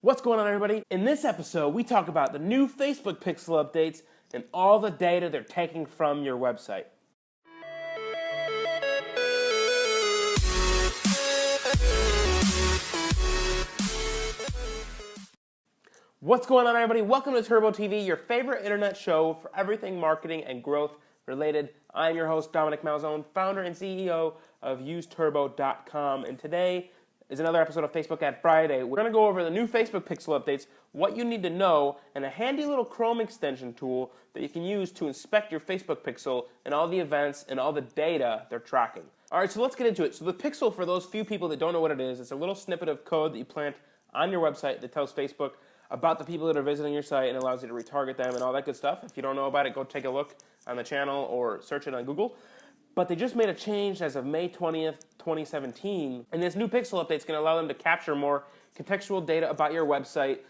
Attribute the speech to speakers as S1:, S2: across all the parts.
S1: What's going on, everybody? In this episode, we talk about the new Facebook pixel updates and all the data they're taking from your website. What's going on, everybody? Welcome to Turbo TV, your favorite internet show for everything marketing and growth related. I'm your host, Dominic Malzone, founder and CEO of useturbo.com, and today is another episode of Facebook Ad Friday. We're going to go over the new Facebook pixel updates, what you need to know, and a handy little Chrome extension tool that you can use to inspect your Facebook pixel and all the events and all the data they're tracking. All right, so let's get into it. So the pixel, for those few people that don't know what it is, it's a little snippet of code that you plant on your website that tells Facebook about the people that are visiting your site and allows you to retarget them and all that good stuff. If you don't know about it, go take a look on the channel or search it on Google. But they just made a change as of May 20th, 2017, and this new pixel update is going to allow them to capture more contextual data about your website,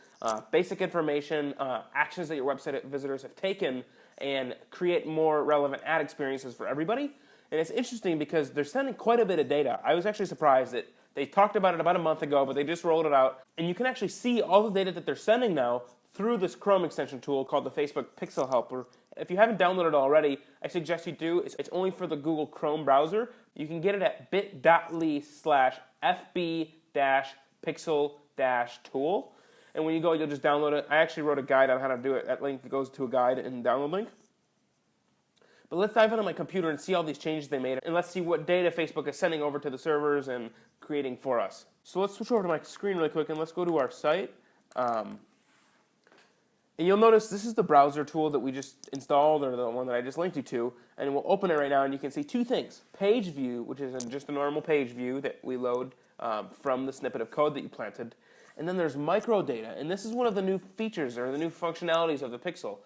S1: basic information, actions that your website visitors have taken, and create more relevant ad experiences for everybody. And it's interesting because they're sending quite a bit of data. I was actually surprised that they talked about it about a month ago, but they just rolled it out. And you can actually see all the data that they're sending now through this Chrome extension tool called the Facebook Pixel Helper. If you haven't downloaded it already, I suggest you do. It's only for the Google Chrome browser. You can get it at bit.ly/fb-pixel-tool. And when you go, you'll just download it. I actually wrote a guide on how to do it. That link goes to a guide and download link. But let's dive into my computer and see all these changes they made. And let's see what data Facebook is sending over to the servers and creating for us. So let's switch over to my screen really quick and let's go to our site. And you'll notice this is the browser tool that we just installed, or the one that I just linked you to, and we'll open it right now and you can see two things. Page view, which is just a normal page view that we load from the snippet of code that you planted. And then there's microdata, and this is one of the new features or the new functionalities of the Pixel.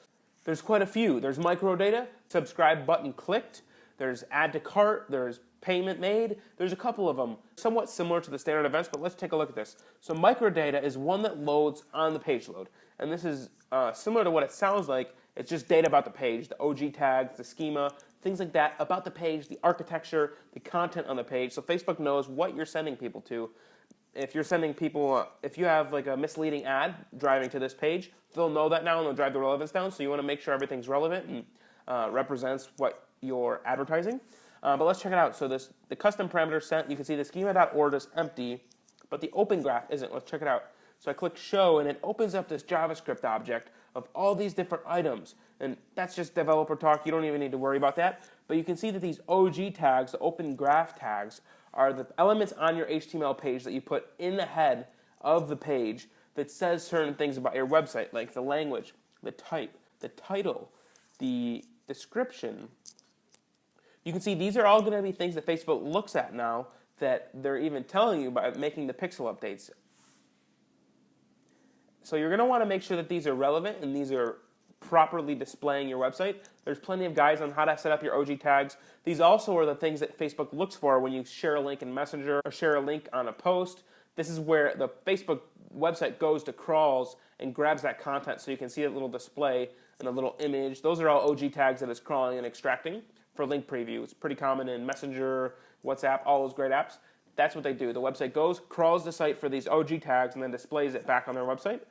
S1: There's quite a few. There's microdata, subscribe button clicked, there's add to cart, there's payment made. There's a couple of them, somewhat similar to the standard events, but let's take a look at this. So microdata is one that loads on the page load. And this is similar to what it sounds like. It's just data about the page, the OG tags, the schema, things like that about the page, the architecture, the content on the page. So Facebook knows what you're sending people to. If you're sending people, if you have like a misleading ad driving to this page, they'll know that now and they'll drive the relevance down. So you want to make sure everything's relevant and represents what you're advertising. But let's check it out. So the custom parameter sent, you can see the schema.org is empty, but the open graph isn't. Let's check it out. So I click show and it opens up this JavaScript object of all these different items. And that's just developer talk. You don't even need to worry about that. But you can see that these OG tags, the open graph tags, are the elements on your HTML page that you put in the head of the page that says certain things about your website, like the language, the type, the title, the description. You can see these are all going to be things that Facebook looks at now that they're even telling you by making the pixel updates. So you're going to want to make sure that these are relevant and these are properly displaying your website. There's plenty of guides on how to set up your OG tags. These also are the things that Facebook looks for when you share a link in Messenger or share a link on a post. This is where the Facebook website goes to crawls and grabs that content so you can see a little display and a little image. Those are all OG tags that it's crawling and extracting for link preview. It's pretty common in Messenger, WhatsApp, all those great apps. That's what they do. The website goes, crawls the site for these OG tags, and then displays it back on their website.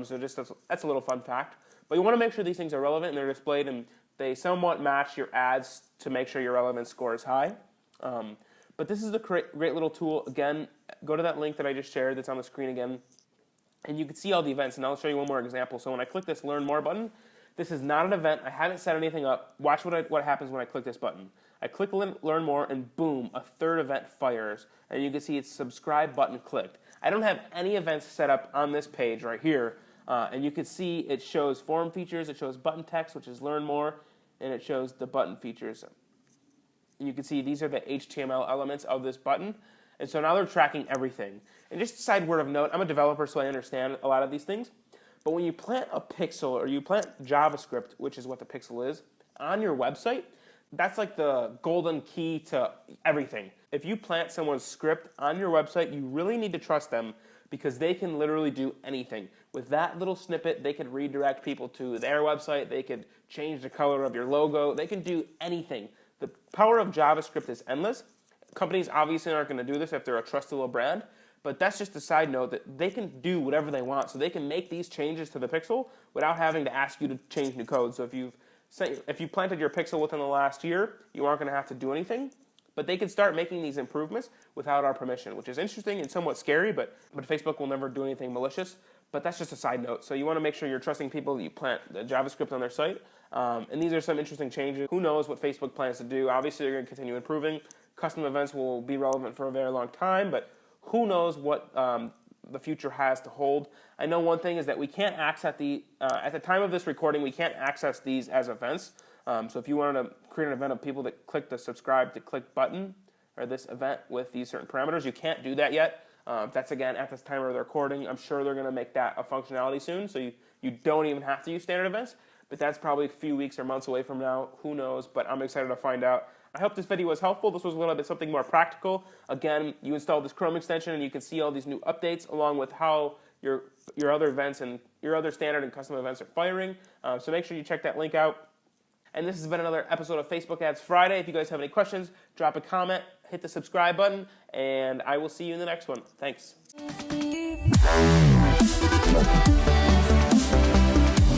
S1: So just that's a little fun fact. But you want to make sure these things are relevant and they're displayed and they somewhat match your ads to make sure your relevance score is high. But this is a great little tool. Again, go to that link that I just shared that's on the screen again, and you can see all the events. And I'll show you one more example. So when I click this Learn More button, this is not an event. I haven't set anything up. Watch what happens when I click this button. I click Learn More, and boom, a third event fires. And you can see it's subscribe button clicked. I don't have any events set up on this page right here. And you can see it shows form features, it shows button text, which is Learn More, and it shows the button features. And you can see these are the HTML elements of this button. And so now they're tracking everything. And just a side word of note, I'm a developer, so I understand a lot of these things. But when you plant a pixel or you plant JavaScript, which is what the pixel is, on your website, that's like the golden key to everything. If you plant someone's script on your website, you really need to trust them because they can literally do anything. With that little snippet, they could redirect people to their website. They could change the color of your logo. They can do anything. The power of JavaScript is endless. Companies obviously aren't going to do this if they're a trusted little brand, But that's just a side note that they can do whatever they want. So they can make these changes to the pixel without having to ask you to change new code. So if you planted your pixel within the last year, you aren't going to have to do anything. But they can start making these improvements without our permission, which is interesting and somewhat scary, but Facebook will never do anything malicious. But that's just a side note. So you want to make sure you're trusting people that you plant the JavaScript on their site. And these are some interesting changes. Who knows what Facebook plans to do? Obviously, they're going to continue improving. Custom events will be relevant for a very long time, but who knows what the future has to hold. I know one thing is that we can't access at the time of this recording, we can't access these as events. So if you wanted to create an event of people that click the subscribe to click button, or this event with these certain parameters, you can't do that yet. That's, again, at this time of the recording. I'm sure they're going to make that a functionality soon, so you don't even have to use standard events. But that's probably a few weeks or months away from now. Who knows? But I'm excited to find out. I hope this video was helpful. This was a little bit something more practical. Again, you install this Chrome extension, and you can see all these new updates along with how your other events and your other standard and custom events are firing. So make sure you check that link out. And this has been another episode of Facebook Ads Friday. If you guys have any questions, drop a comment, hit the subscribe button, and I will see you in the next one. Thanks.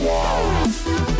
S2: Wow.